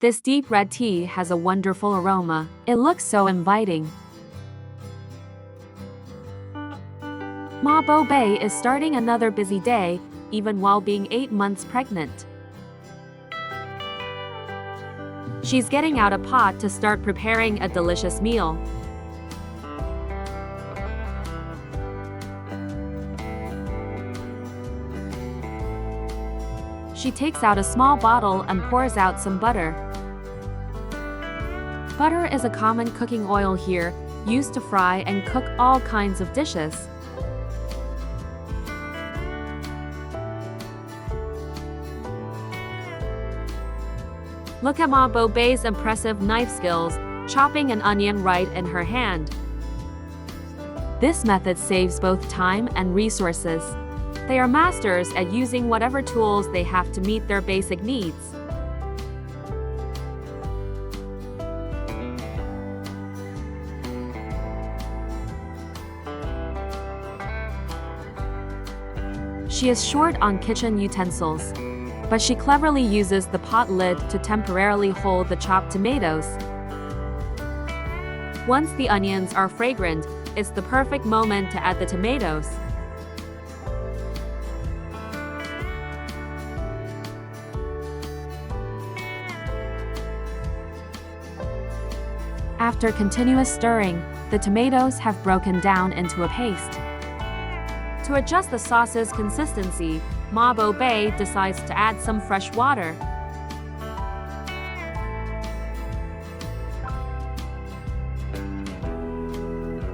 This deep red tea has a wonderful aroma. It looks so inviting. Ma Bo Bei is starting another busy day, even while being 8 months pregnant. She's getting out a pot to start preparing a delicious meal. She takes out a small bottle and pours out some butter. Butter is a common cooking oil here, used to fry and cook all kinds of dishes. Look at Ma Bo Bei's impressive knife skills, chopping an onion right in her hand. This method saves both time and resources. They are masters at using whatever tools they have to meet their basic needs. She is short on kitchen utensils, but she cleverly uses the pot lid to temporarily hold the chopped tomatoes. Once the onions are fragrant, it's the perfect moment to add the tomatoes. After continuous stirring, the tomatoes have broken down into a paste. To adjust the sauce's consistency, Ma Bo Bei decides to add some fresh water.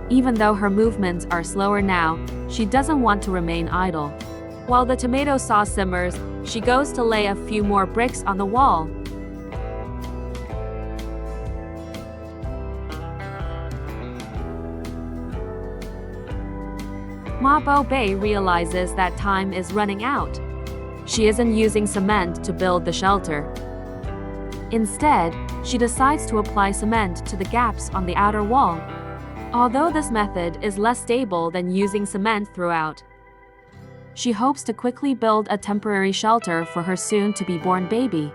Even though her movements are slower now, she doesn't want to remain idle. While the tomato sauce simmers, she goes to lay a few more bricks on the wall. Ma Bo Bei realizes that time is running out. She isn't using cement to build the shelter. Instead, she decides to apply cement to the gaps on the outer wall. Although this method is less stable than using cement throughout, she hopes to quickly build a temporary shelter for her soon-to-be-born baby.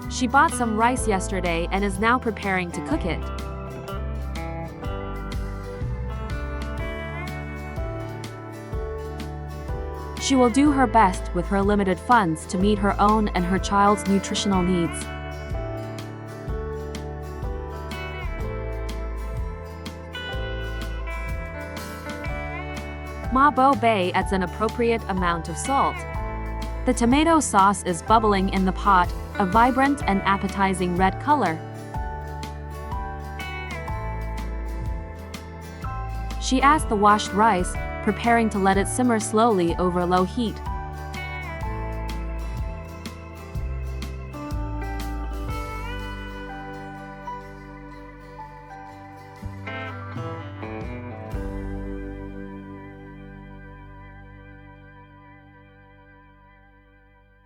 She bought some rice yesterday and is now preparing to cook it. She will do her best with her limited funds to meet her own and her child's nutritional needs. Ma Bo Bei adds an appropriate amount of salt. The tomato sauce is bubbling in the pot, a vibrant and appetizing red color. She adds the washed rice, preparing to let it simmer slowly over low heat.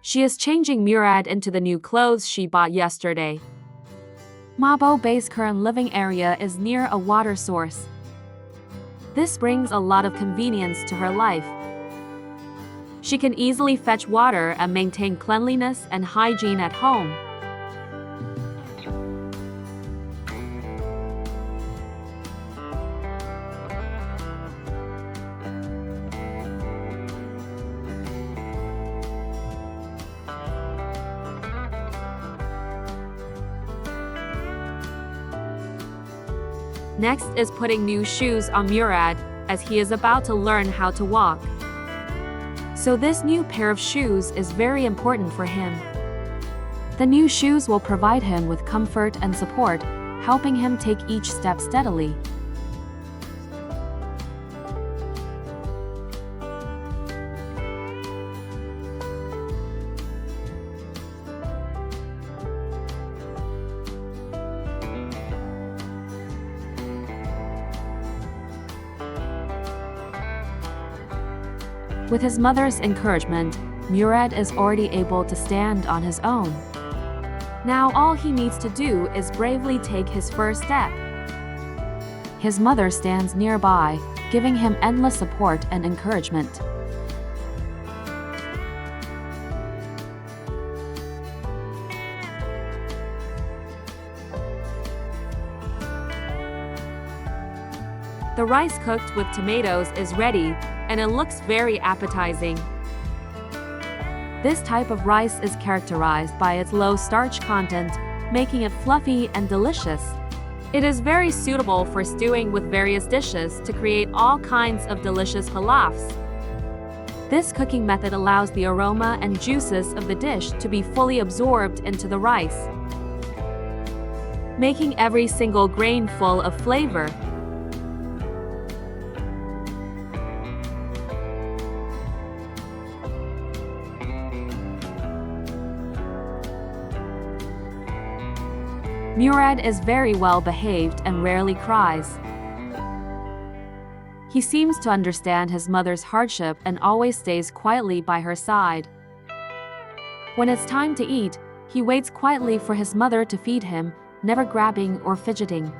She is changing Murad into the new clothes she bought yesterday. Ma Bo Bei's current living area is near a water source. This brings a lot of convenience to her life. She can easily fetch water and maintain cleanliness and hygiene at home. Next is putting new shoes on Murad, as he is about to learn how to walk. So this new pair of shoes is very important for him. The new shoes will provide him with comfort and support, helping him take each step steadily. With his mother's encouragement, Murad is already able to stand on his own. Now all he needs to do is bravely take his first step. His mother stands nearby, giving him endless support and encouragement. The rice cooked with tomatoes is ready, and it looks very appetizing. This type of rice is characterized by its low starch content, making it fluffy and delicious. It is very suitable for stewing with various dishes to create all kinds of delicious pilafs. This cooking method allows the aroma and juices of the dish to be fully absorbed into the rice, making every single grain full of flavor. Murad is very well behaved and rarely cries. He seems to understand his mother's hardship and always stays quietly by her side. When it's time to eat, he waits quietly for his mother to feed him, never grabbing or fidgeting.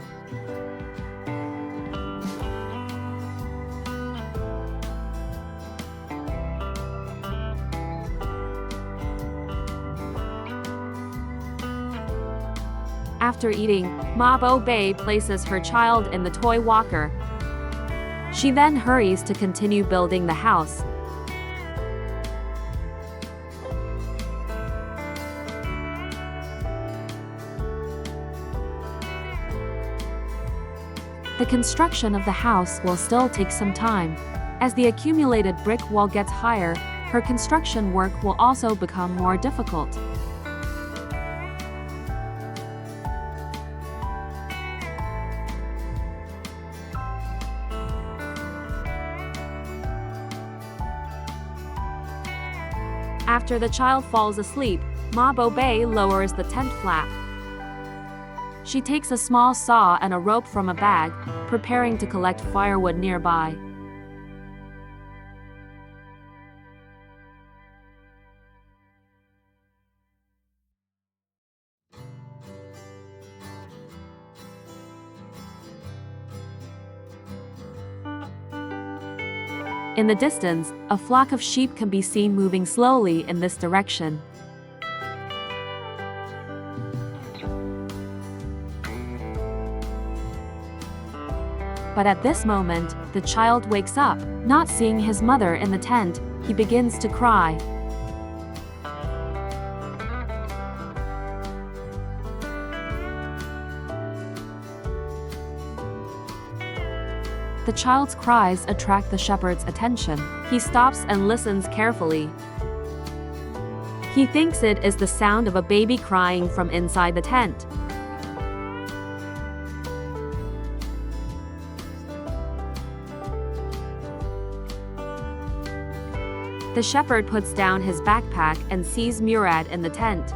After eating, Mabo Bay places her child in the toy walker. She then hurries to continue building the house. The construction of the house will still take some time. As the accumulated brick wall gets higher, her construction work will also become more difficult. After the child falls asleep, Mabo Bay lowers the tent flap. She takes a small saw and a rope from a bag, preparing to collect firewood nearby. In the distance, a flock of sheep can be seen moving slowly in this direction. But at this moment, the child wakes up. Not seeing his mother in the tent, he begins to cry. The child's cries attract the shepherd's attention. He stops and listens carefully. He thinks it is the sound of a baby crying from inside the tent. The shepherd puts down his backpack and sees Murad in the tent.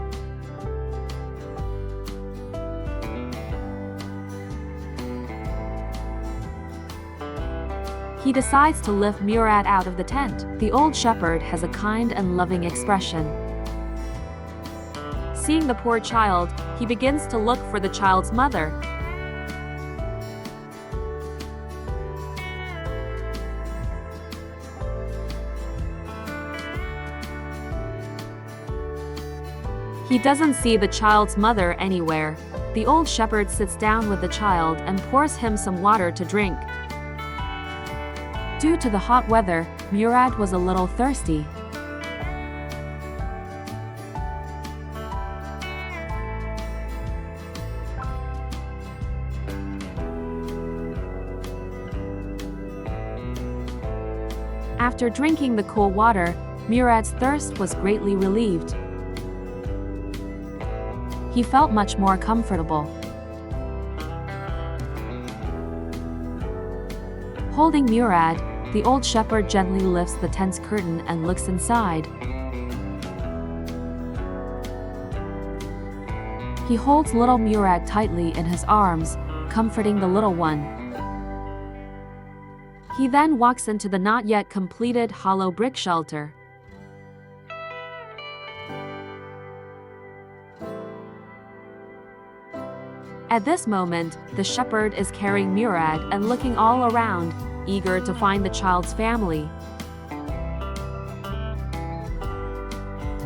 He decides to lift Murad out of the tent. The old shepherd has a kind and loving expression. Seeing the poor child, he begins to look for the child's mother. He doesn't see the child's mother anywhere. The old shepherd sits down with the child and pours him some water to drink. Due to the hot weather, Murad was a little thirsty. After drinking the cool water, Murad's thirst was greatly relieved. He felt much more comfortable. Holding Murad, the old shepherd gently lifts the tent's curtain and looks inside. He holds little Murad tightly in his arms, comforting the little one. He then walks into the not yet completed hollow brick shelter. At this moment, the shepherd is carrying Murad and looking all around, eager to find the child's family.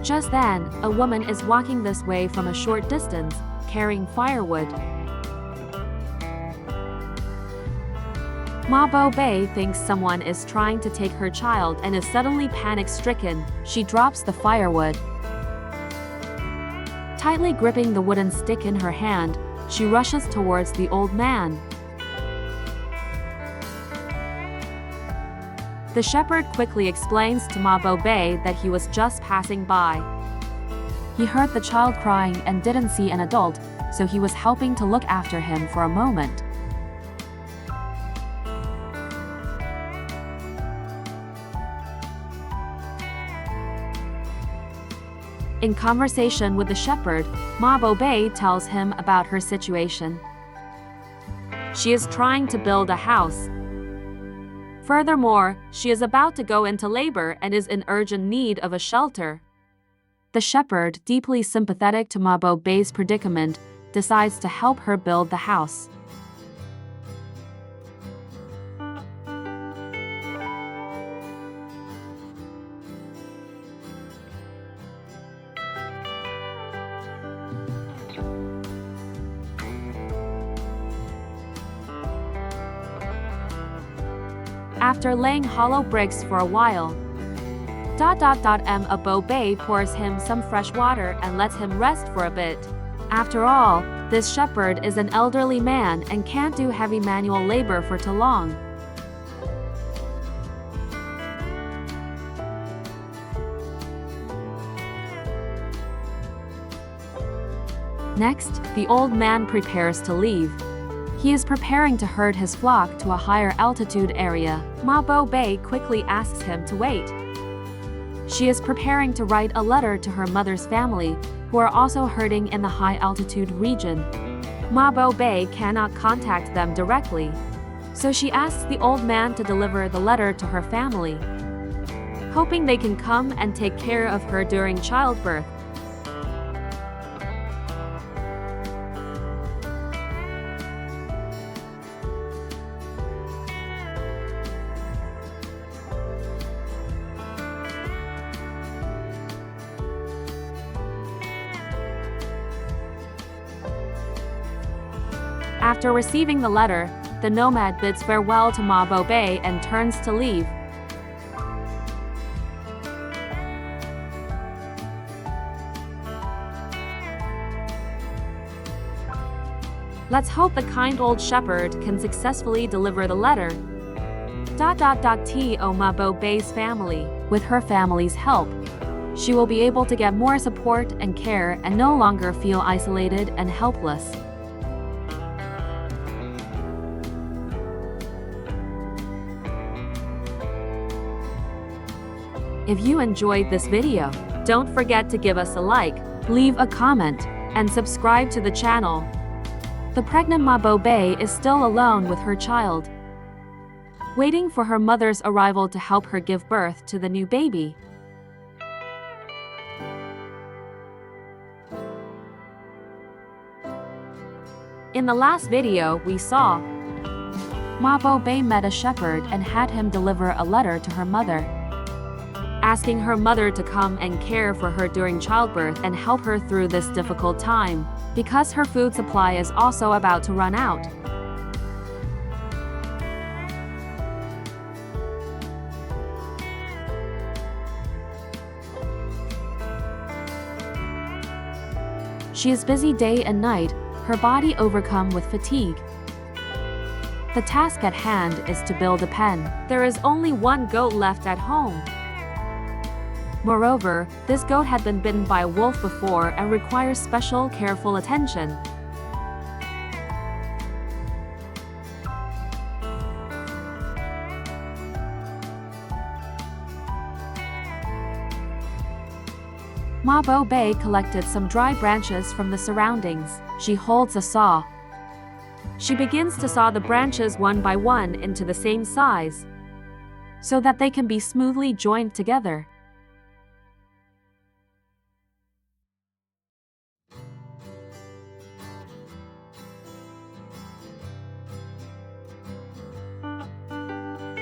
Just then, a woman is walking this way from a short distance, carrying firewood. Ma Bo Bei thinks someone is trying to take her child and is suddenly panic-stricken. She drops the firewood. Tightly gripping the wooden stick in her hand, she rushes towards the old man. The shepherd quickly explains to Ma Bo Bei that he was just passing by. He heard the child crying and didn't see an adult, so he was helping to look after him for a moment. In conversation with the shepherd, Ma Bo Bei tells him about her situation. She is trying to build a house. Furthermore, she is about to go into labor and is in urgent need of a shelter. The shepherd, deeply sympathetic to Ma Bo Bei's predicament, decides to help her build the house. After laying hollow bricks for a while, Ma Bo Bei pours him some fresh water and lets him rest for a bit. After all, this shepherd is an elderly man and can't do heavy manual labor for too long. Next, the old man prepares to leave. He is preparing to herd his flock to a higher altitude area. Ma Bo Bei quickly asks him to wait. She is preparing to write a letter to her mother's family, who are also herding in the high altitude region. Ma Bo Bei cannot contact them directly, so she asks the old man to deliver the letter to her family, hoping they can come and take care of her during childbirth. After receiving the letter, the nomad bids farewell to Ma Bo Bei and turns to leave. Let's hope the kind old shepherd can successfully deliver the letter. To Ma Bo Bei's family. With her family's help, she will be able to get more support and care and no longer feel isolated and helpless. If you enjoyed this video, don't forget to give us a like, leave a comment, and subscribe to the channel. The pregnant Ma Bo Bei is still alone with her child, waiting for her mother's arrival to help her give birth to the new baby. In the last video, we saw Ma Bo Bei met a shepherd and had him deliver a letter to her mother, asking her mother to come and care for her during childbirth and help her through this difficult time, because her food supply is also about to run out. She is busy day and night, her body overcome with fatigue. The task at hand is to build a pen. There is only one goat left at home. Moreover, this goat had been bitten by a wolf before and requires special, careful attention. Ma Bo Bei collected some dry branches from the surroundings. She holds a saw. She begins to saw the branches one by one into the same size, so that they can be smoothly joined together.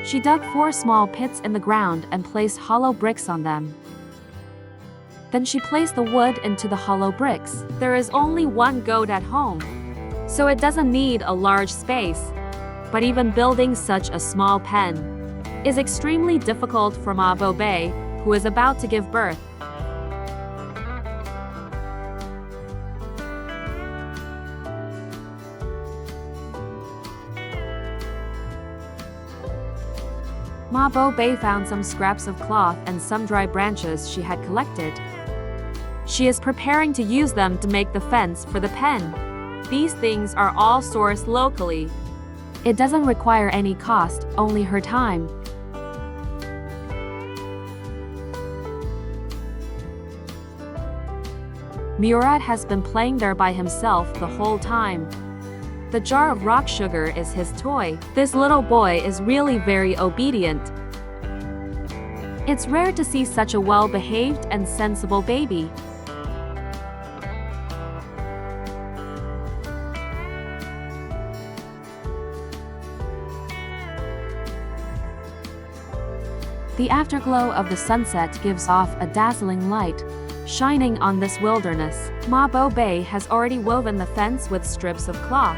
She dug 4 small pits in the ground and placed hollow bricks on them. Then she placed the wood into the hollow bricks. There is only one goat at home, so it doesn't need a large space. But even building such a small pen is extremely difficult for Ma Bo-bei, who is about to give birth. Ma Bo-bei found some scraps of cloth and some dry branches she had collected. She is preparing to use them to make the fence for the pen. These things are all sourced locally. It doesn't require any cost, only her time. Murad has been playing there by himself the whole time. The jar of rock sugar is his toy. This little boy is really very obedient. It's rare to see such a well-behaved and sensible baby. The afterglow of the sunset gives off a dazzling light, shining on this wilderness. Ma Bo-bei has already woven the fence with strips of cloth.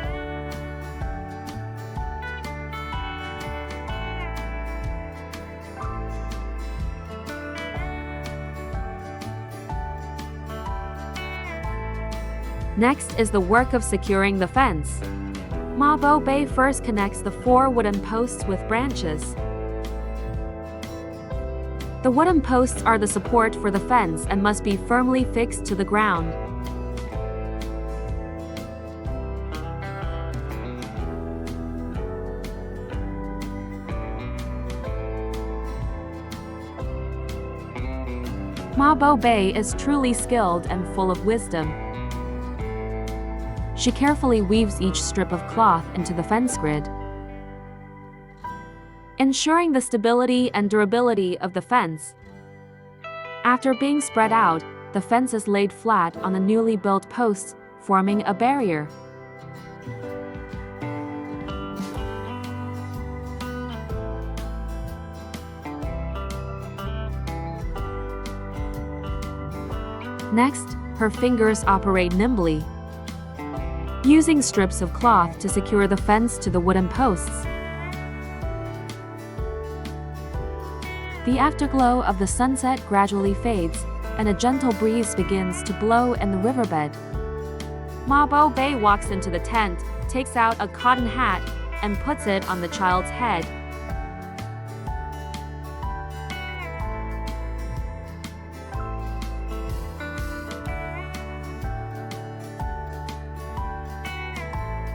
Next is the work of securing the fence. Ma Bo-bei first connects the 4 wooden posts with branches. The wooden posts are the support for the fence and must be firmly fixed to the ground. Ma Bo-bei is truly skilled and full of wisdom. She carefully weaves each strip of cloth into the fence grid, ensuring the stability and durability of the fence. After being spread out, the fence is laid flat on the newly built posts, forming a barrier. Next, her fingers operate nimbly, using strips of cloth to secure the fence to the wooden posts. The afterglow of the sunset gradually fades, and a gentle breeze begins to blow in the riverbed. Ma Bo-bei walks into the tent, takes out a cotton hat, and puts it on the child's head.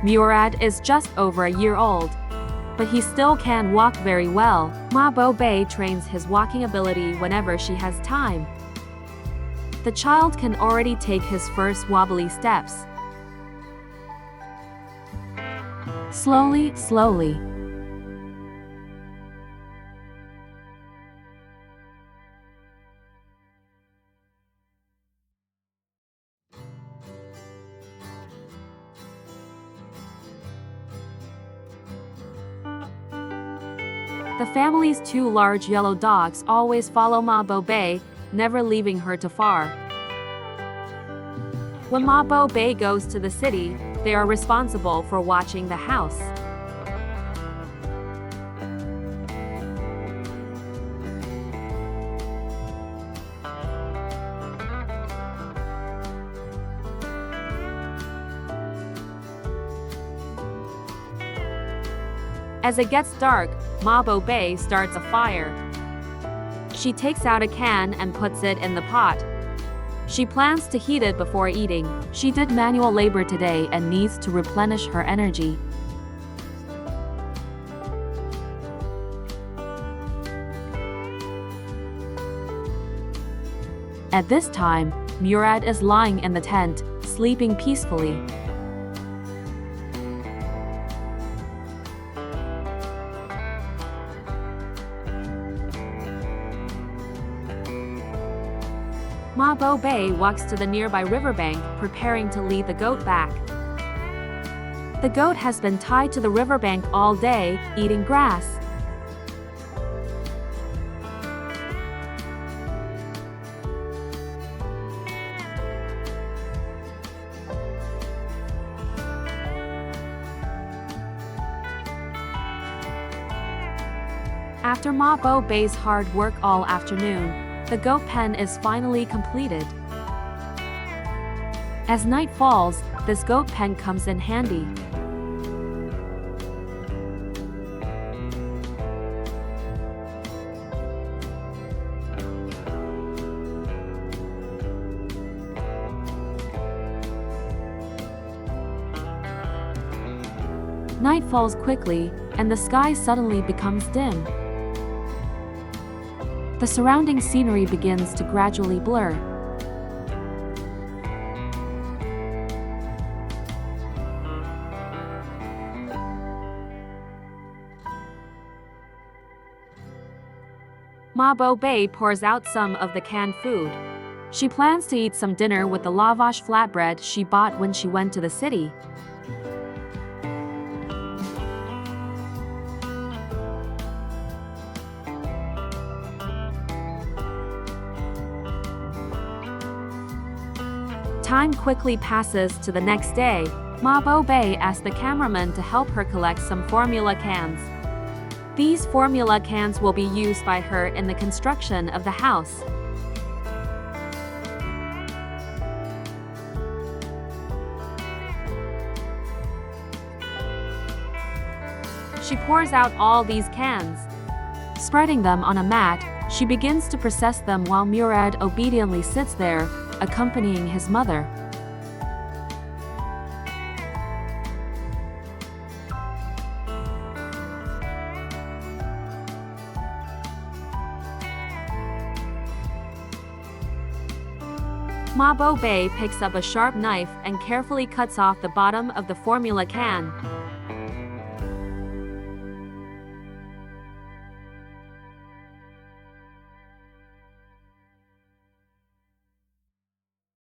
Murad is just over a year old, but he still can walk very well. Ma Bo-bei trains his walking ability whenever she has time. The child can already take his first wobbly steps. Slowly, slowly. The family's 2 large yellow dogs always follow Ma Bo-bei, never leaving her too far. When Ma Bo-bei goes to the city, they are responsible for watching the house. As it gets dark, Ma Bo-bei starts a fire. She takes out a can and puts it in the pot. She plans to heat it before eating. She did manual labor today and needs to replenish her energy. At this time, Murad is lying in the tent, sleeping peacefully. Ma Bo-bei walks to the nearby riverbank, preparing to lead the goat back. The goat has been tied to the riverbank all day, eating grass. After Ma Bo Bei's hard work all afternoon, the goat pen is finally completed. As night falls, this goat pen comes in handy. Night falls quickly, and the sky suddenly becomes dim. The surrounding scenery begins to gradually blur. Ma Bo Bei pours out some of the canned food. She plans to eat some dinner with the lavash flatbread she bought when she went to the city. Time quickly passes to the next day. Ma Bo Bei asks the cameraman to help her collect some formula cans. These formula cans will be used by her in the construction of the house. She pours out all these cans. Spreading them on a mat, she begins to process them while Murad obediently sits there, accompanying his mother. Ma Bo Bei picks up a sharp knife and carefully cuts off the bottom of the formula can.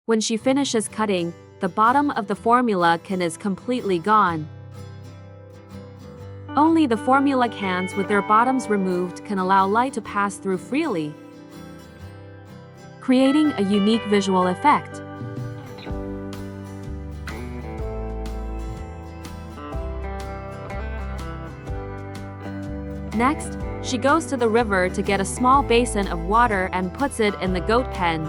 When she finishes cutting, the bottom of the formula can is completely gone. Only the formula cans with their bottoms removed can allow light to pass through freely, creating a unique visual effect. Next, she goes to the river to get a small basin of water and puts it in the goat pen.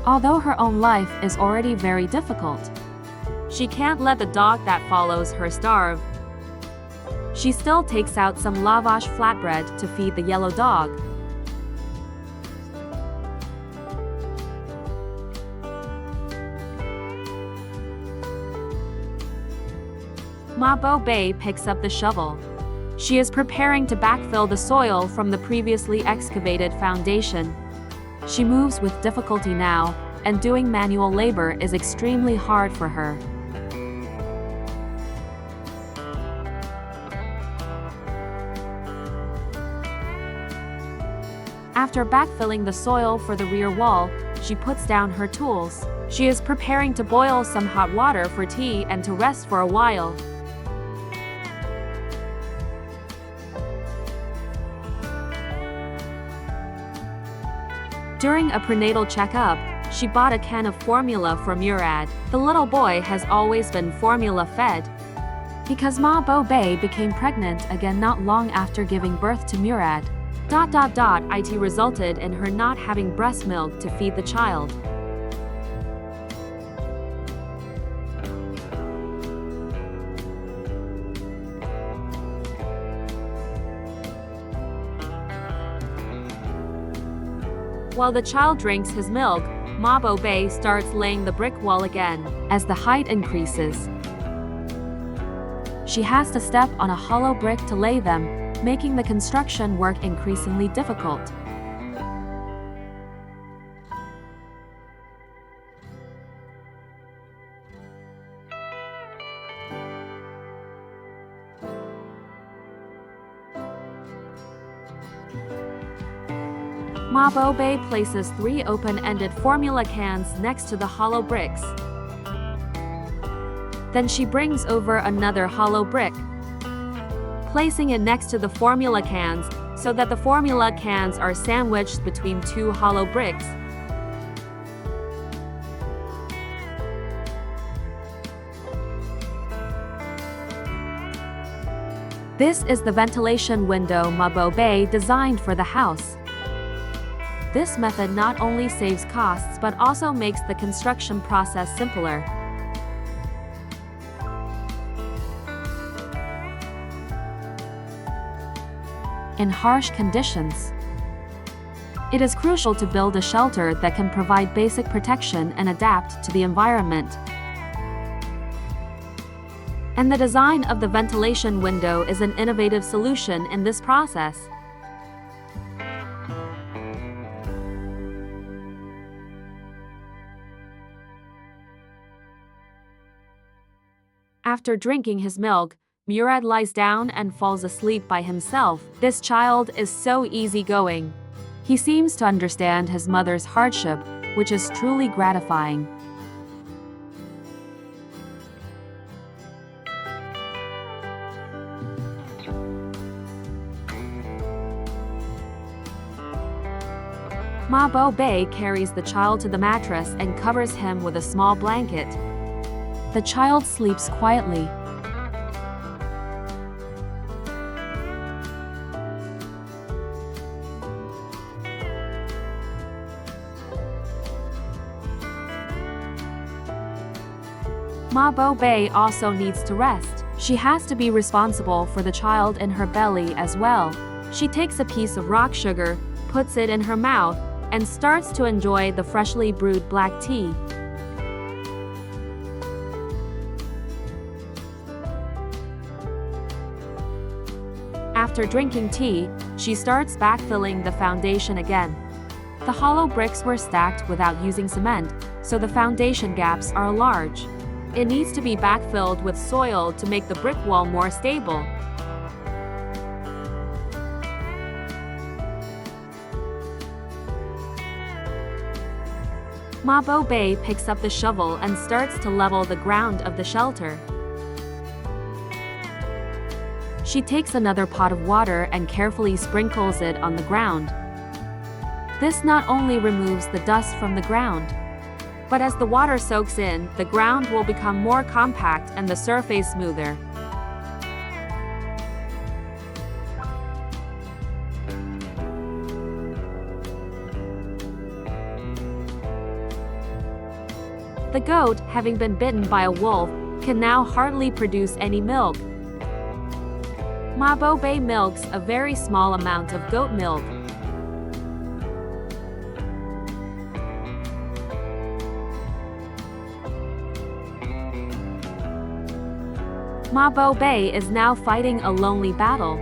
Although her own life is already very difficult, she can't let the dog that follows her starve. She still takes out some lavash flatbread to feed the yellow dog. Ma Bo Bei picks up the shovel. She is preparing to backfill the soil from the previously excavated foundation. She moves with difficulty now, and doing manual labor is extremely hard for her. After backfilling the soil for the rear wall, she puts down her tools. She is preparing to boil some hot water for tea and to rest for a while. During a prenatal checkup, she bought a can of formula for Murad. The little boy has always been formula fed. Because Ma Bo Bei became pregnant again not long after giving birth to Murad. It resulted in her not having breast milk to feed the child. While the child drinks his milk, Ma Bo Bei starts laying the brick wall again. As the height increases, she has to step on a hollow brick to lay them, making the construction work increasingly difficult. Ma Bo Bei places 3 open-ended formula cans next to the hollow bricks. Then she brings over another hollow brick, placing it next to the formula cans so that the formula cans are sandwiched between 2 hollow bricks. This is the ventilation window Mabobe designed for the house. This method not only saves costs but also makes the construction process simpler. In harsh conditions, it is crucial to build a shelter that can provide basic protection and adapt to the environment. And the design of the ventilation window is an innovative solution in this process. After drinking his milk, Murad lies down and falls asleep by himself. This child is so easygoing. He seems to understand his mother's hardship, which is truly gratifying. Mabobe carries the child to the mattress and covers him with a small blanket. The child sleeps quietly. Mabobe also needs to rest. She has to be responsible for the child in her belly as well. She takes a piece of rock sugar, puts it in her mouth, and starts to enjoy the freshly brewed black tea. After drinking tea, she starts backfilling the foundation again. The hollow bricks were stacked without using cement, so the foundation gaps are large. It needs to be backfilled with soil to make the brick wall more stable. Mabobe picks up the shovel and starts to level the ground of the shelter. She takes another pot of water and carefully sprinkles it on the ground. This not only removes the dust from the ground, but as the water soaks in, the ground will become more compact and the surface smoother. The goat, having been bitten by a wolf, can now hardly produce any milk. Mabobe milks a very small amount of goat milk. Mabobe is now fighting a lonely battle,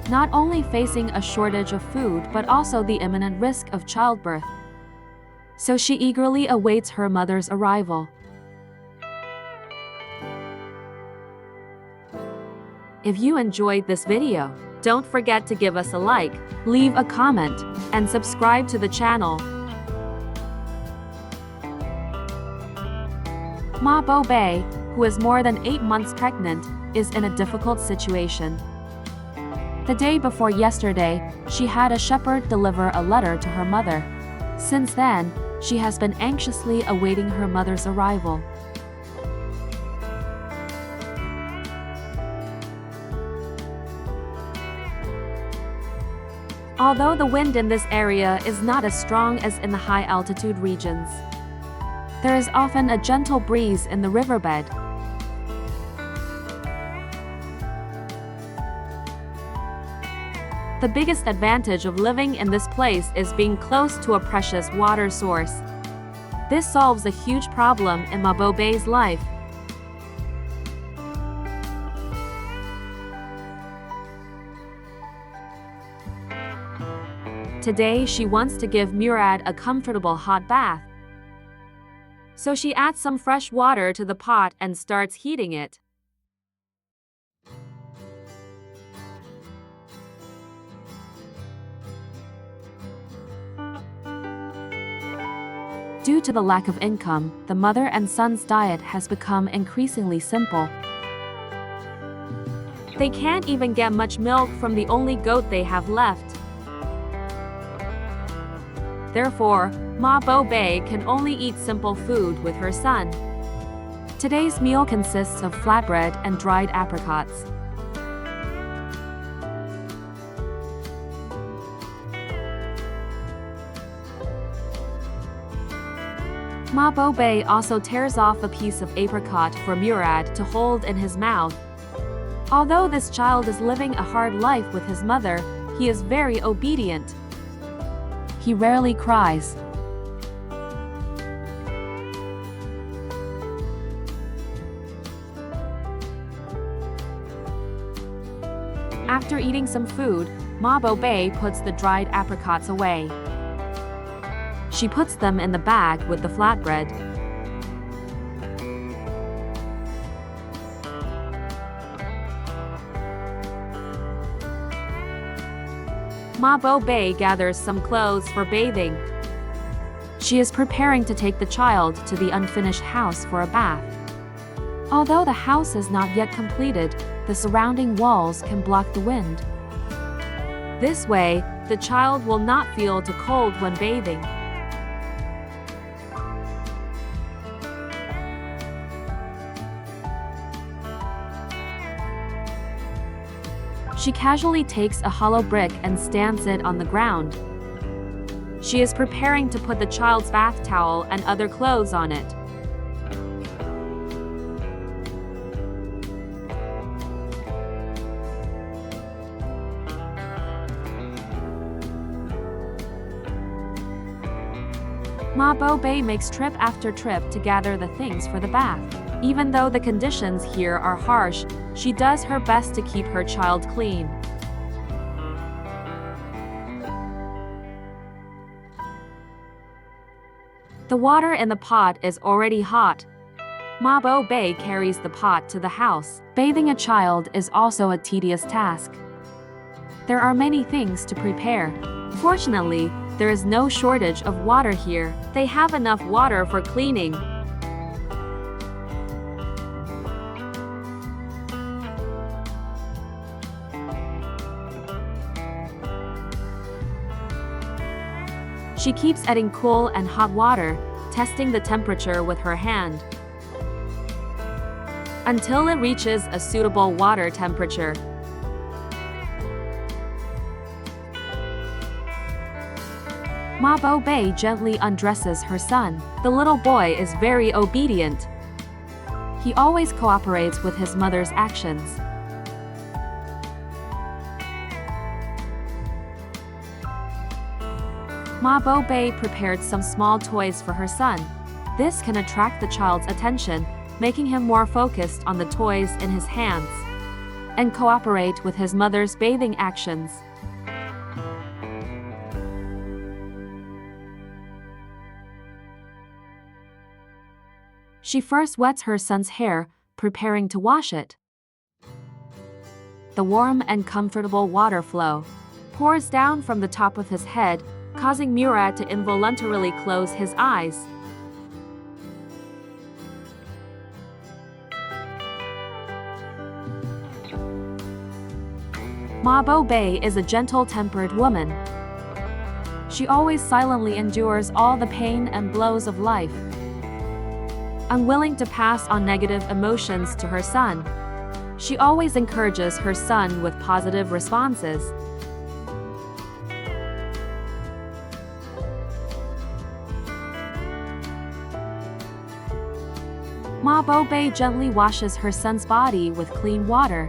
not only facing a shortage of food but also the imminent risk of childbirth. So she eagerly awaits her mother's arrival. If you enjoyed this video, don't forget to give us a like, leave a comment, and subscribe to the channel. Mabobe, who is more than 8 months pregnant, is in a difficult situation. The day before yesterday, she had a shepherd deliver a letter to her mother. Since then, she has been anxiously awaiting her mother's arrival. Although the wind in this area is not as strong as in the high-altitude regions, there is often a gentle breeze in the riverbed. The biggest advantage of living in this place is being close to a precious water source. This solves a huge problem in Mabobe's life. Today she wants to give Murad a comfortable hot bath. So she adds some fresh water to the pot and starts heating it. Due to the lack of income, the mother and son's diet has become increasingly simple. They can't even get much milk from the only goat they have left. Therefore, Mabobe can only eat simple food with her son. Today's meal consists of flatbread and dried apricots. Mabobe also tears off a piece of apricot for Murad to hold in his mouth. Although this child is living a hard life with his mother, he is very obedient. He rarely cries. After eating some food, Mabobe puts the dried apricots away. She puts them in the bag with the flatbread. Mabobe gathers some clothes for bathing. She is preparing to take the child to the unfinished house for a bath. Although the house is not yet completed, the surrounding walls can block the wind. This way, the child will not feel too cold when bathing. She casually takes a hollow brick and stands it on the ground. She is preparing to put the child's bath towel and other clothes on it. Mabobe makes trip after trip to gather the things for the bath. Even though the conditions here are harsh, she does her best to keep her child clean. The water in the pot is already hot. Mabobe carries the pot to the house. Bathing a child is also a tedious task. There are many things to prepare. Fortunately, there is no shortage of water here. They have enough water for cleaning. She keeps adding cool and hot water, testing the temperature with her hand, until it reaches a suitable water temperature. Mabobe gently undresses her son. The little boy is very obedient. He always cooperates with his mother's actions. Mabobe prepared some small toys for her son. This can attract the child's attention, making him more focused on the toys in his hands, and cooperate with his mother's bathing actions. She first wets her son's hair, preparing to wash it. The warm and comfortable water flow pours down from the top of his head, causing Murad to involuntarily close his eyes. Mabobe is a gentle-tempered woman. She always silently endures all the pain and blows of life. Unwilling to pass on negative emotions to her son, she always encourages her son with positive responses. Mabobe gently washes her son's body with clean water.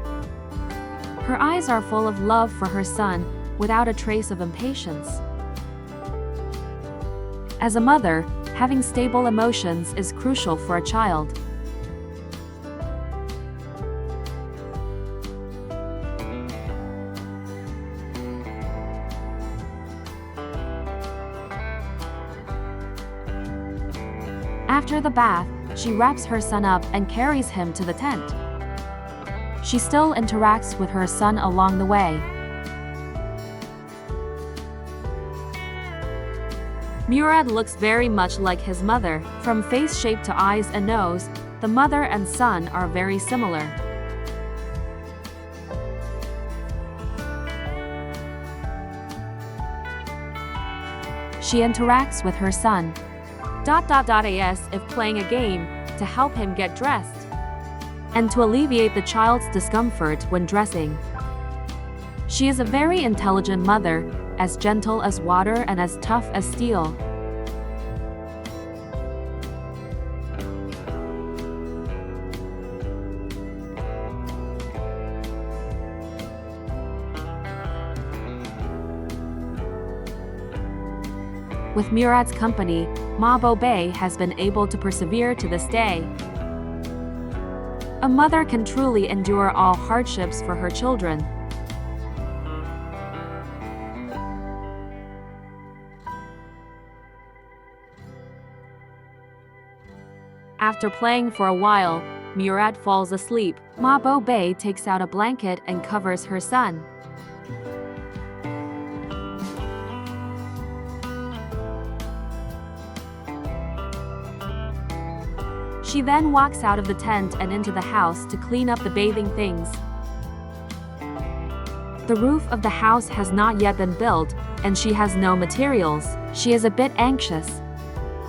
Her eyes are full of love for her son, without a trace of impatience. As a mother, having stable emotions is crucial for a child. After the bath, she wraps her son up and carries him to the tent. She still interacts with her son along the way. Murad looks very much like his mother. From face shape to eyes and nose, the mother and son are very similar. She interacts with her son. As if playing a game, to help him get dressed, and to alleviate the child's discomfort when dressing. She is a very intelligent mother, as gentle as water and as tough as steel. With Murad's company, Ma Bo-bae has been able to persevere to this day. A mother can truly endure all hardships for her children. After playing for a while, Murad falls asleep. Ma Bo-bae takes out a blanket and covers her son. She then walks out of the tent and into the house to clean up the bathing things. The roof of the house has not yet been built, and she has no materials. She is a bit anxious,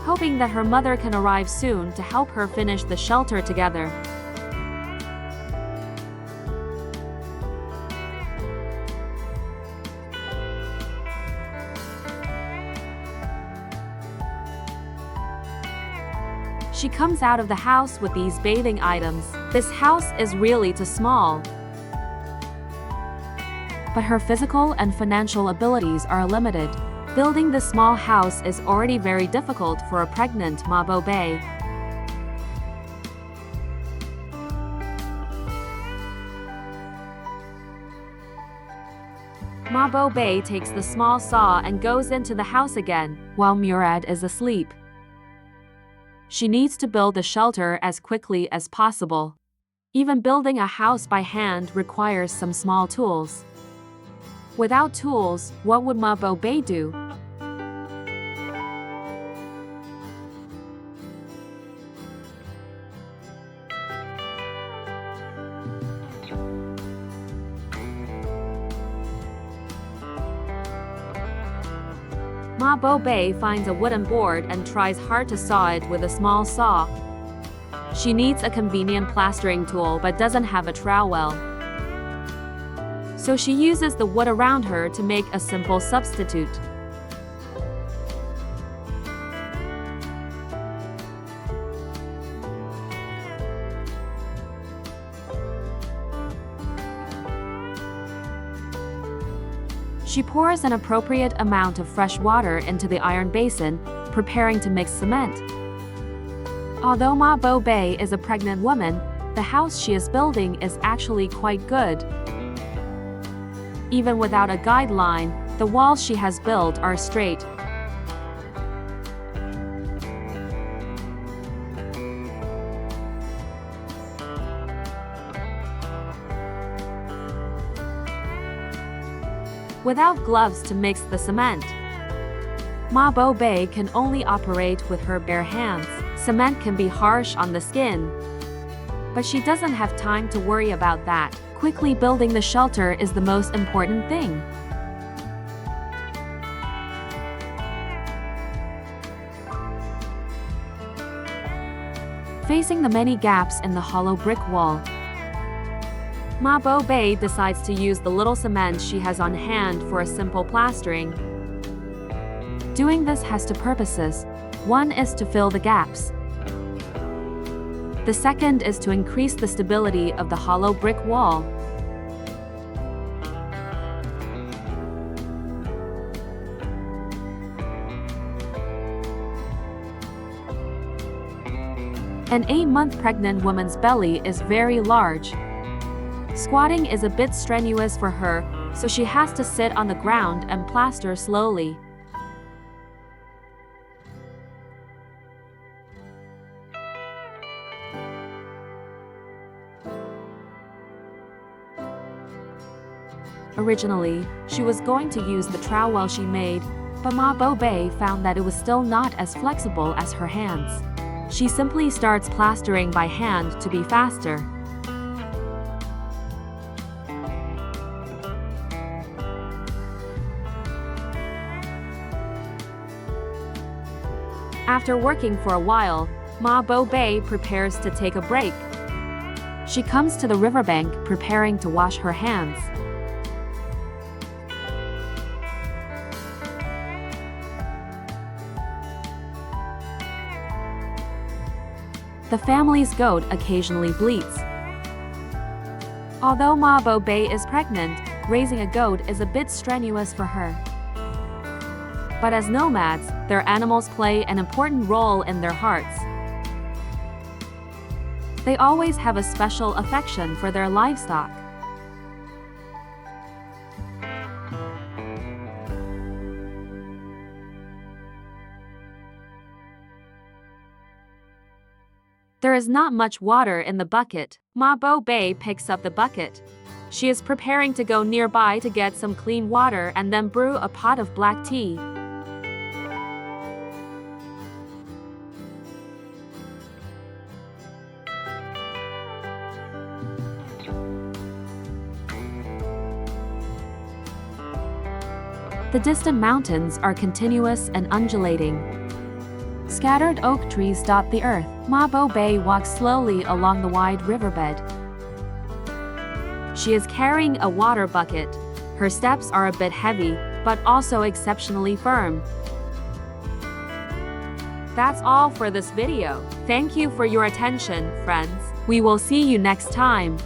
hoping that her mother can arrive soon to help her finish the shelter together. She comes out of the house with these bathing items. This house is really too small. But her physical and financial abilities are limited. Building this small house is already very difficult for a pregnant Ma Bo-bae. Ma Bo-bae takes the small saw and goes into the house again, while Murad is asleep. She needs to build a shelter as quickly as possible. Even building a house by hand requires some small tools. Without tools, what would Ma Bo-bae do? Ma Bo-bae finds a wooden board and tries hard to saw it with a small saw. She needs a convenient plastering tool but doesn't have a trowel. So she uses the wood around her to make a simple substitute. She pours an appropriate amount of fresh water into the iron basin, preparing to mix cement. Although Ma Bo-bae is a pregnant woman, the house she is building is actually quite good. Even without a guideline, the walls she has built are straight. Without gloves to mix the cement, Ma Bo-bae can only operate with her bare hands. Cement can be harsh on the skin, but she doesn't have time to worry about that. Quickly building the shelter is the most important thing. Facing the many gaps in the hollow brick wall, Ma Bo-bae decides to use the little cement she has on hand for a simple plastering. Doing this has two purposes. One is to fill the gaps. The second is to increase the stability of the hollow brick wall. An 8-month pregnant woman's belly is very large. Squatting is a bit strenuous for her, so she has to sit on the ground and plaster slowly. Originally, she was going to use the trowel she made, but Ma Bo-bae found that it was still not as flexible as her hands. She simply starts plastering by hand to be faster. After working for a while, Ma Bo-bae prepares to take a break. She comes to the riverbank preparing to wash her hands. The family's goat occasionally bleats. Although Ma Bo-bae is pregnant, raising a goat is a bit strenuous for her. But as nomads, their animals play an important role in their hearts. They always have a special affection for their livestock. There is not much water in the bucket. Ma Bo Bei picks up the bucket. She is preparing to go nearby to get some clean water and then brew a pot of black tea. The distant mountains are continuous and undulating. Scattered oak trees dot the earth. Ma Bo Bei walks slowly along the wide riverbed. She is carrying a water bucket. Her steps are a bit heavy, but also exceptionally firm. That's all for this video. Thank you for your attention, friends. We will see you next time.